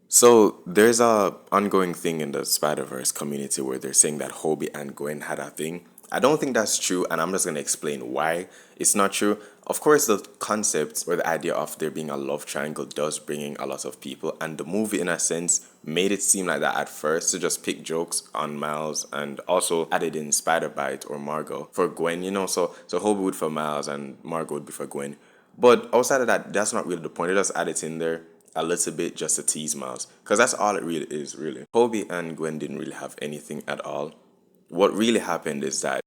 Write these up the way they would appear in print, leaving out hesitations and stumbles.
So there's a ongoing thing in the Spiderverse community where they're saying that Hobie and Gwen had a thing. I don't think that's true, and I'm just gonna explain why it's not true. Of course, the concept or the idea of there being a love triangle does bring in a lot of people, and the movie, in a sense, made it seem like that at first to just pick jokes on Miles and also added in Spider Bite or Margot for Gwen. So Hobie would for Miles and Margot would be for Gwen. But outside of that, that's not really the point. They just add it in there a little bit just to tease Miles, because that's all it really is, really. Hobie and Gwen didn't really have anything at all. What really happened is that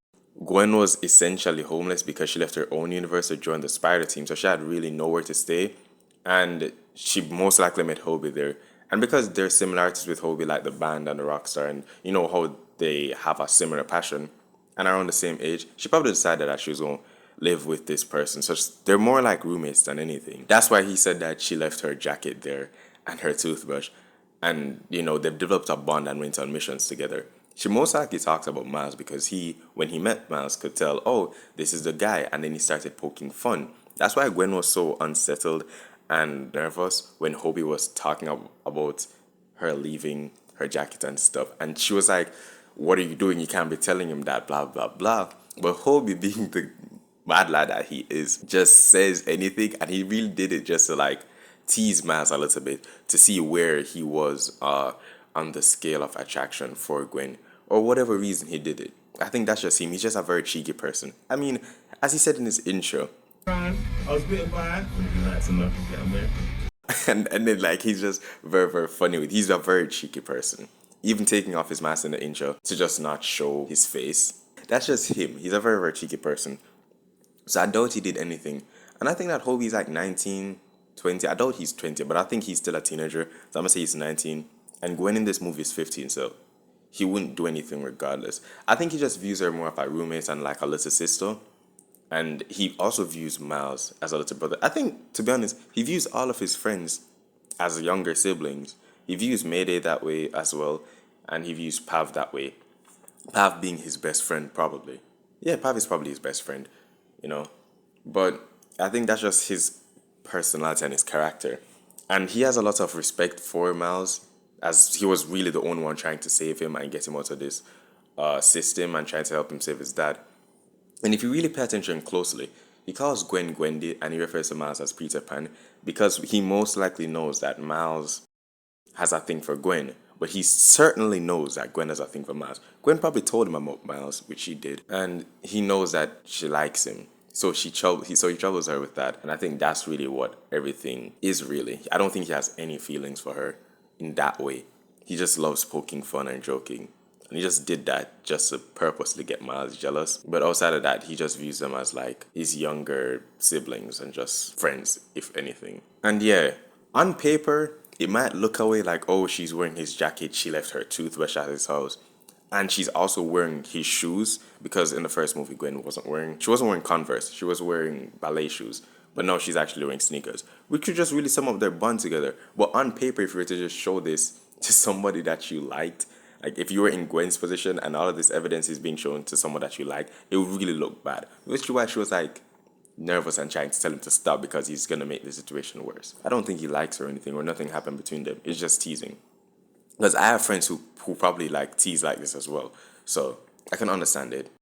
Gwen was essentially homeless because she left her own universe to join the Spider team, so she had really nowhere to stay, and she most likely met Hobie there. And because there's similarities with Hobie, like the band and the rock star, and you know how they have a similar passion and around the same age, she probably decided that she was going to live with this person. So they're more like roommates than anything. That's why he said that she left her jacket there and her toothbrush. And, they've developed a bond and went on missions together. She most likely talks about Miles because when he met Miles, could tell, oh, this is the guy. And then he started poking fun. That's why Gwen was so unsettled and nervous when Hobie was talking about her leaving her jacket and stuff. And she was like, what are you doing? You can't be telling him that, blah, blah, blah. But Hobie, being the mad lad that he is, just says anything. And he really did it just to like tease Miles a little bit to see where he was on the scale of attraction for Gwen or whatever reason he did it. I think that's just him. He's just a very cheeky person. I mean, as he said in his intro, I was bitten by. That's enough. And then like he's just very very funny with. He's a very cheeky person. Even taking off his mask in the intro to just not show his face. That's just him. He's a very very cheeky person. So I doubt he did anything. And I think that Hobie's like 19, 20. I doubt he's 20, but I think he's still a teenager. So I'm gonna say he's 19. And Gwen in this movie is 15, so he wouldn't do anything regardless. I think he just views her more of a roommate and like a little sister. And he also views Miles as a little brother. I think, to be honest, he views all of his friends as younger siblings. He views Mayday that way as well, and he views Pav that way. Pav being his best friend, probably. Yeah, Pav is probably his best friend, you know. But I think that's just his personality and his character. And he has a lot of respect for Miles, as he was really the only one trying to save him and get him out of this system and trying to help him save his dad. And if you really pay attention closely, he calls Gwen Gwendy and he refers to Miles as Peter Pan because he most likely knows that Miles has a thing for Gwen, but he certainly knows that Gwen has a thing for Miles. Gwen probably told him about Miles, which she did, and he knows that she likes him. So he troubles her with that, and I think that's really what everything is really. I don't think he has any feelings for her in that way. He just loves poking fun and joking. And he just did that just to purposely get Miles jealous. But outside of that, he just views them as like his younger siblings and just friends, if anything. And yeah, on paper, it might look away like, oh, she's wearing his jacket, she left her toothbrush at his house. And she's also wearing his shoes because in the first movie, Gwen wasn't wearing Converse. She was wearing ballet shoes. But now she's actually wearing sneakers, which could just really sum up their bond together. But on paper, if you were to just show this to somebody that you liked, like if you were in Gwen's position and all of this evidence is being shown to someone that you like, it would really look bad. Which is why she was like nervous and trying to tell him to stop because he's gonna make the situation worse. I don't think he likes her or anything or nothing happened between them. It's just teasing. Because I have friends who probably like tease like this as well. So I can understand it.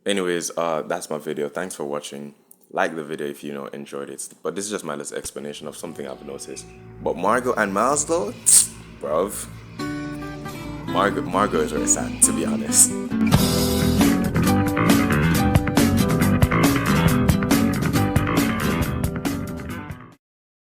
Anyways, that's my video. Thanks for watching. Like the video if you enjoyed it. But this is just my little explanation of something I've noticed. But Margot and Miles though, bruv. Margot is very sad, to be honest.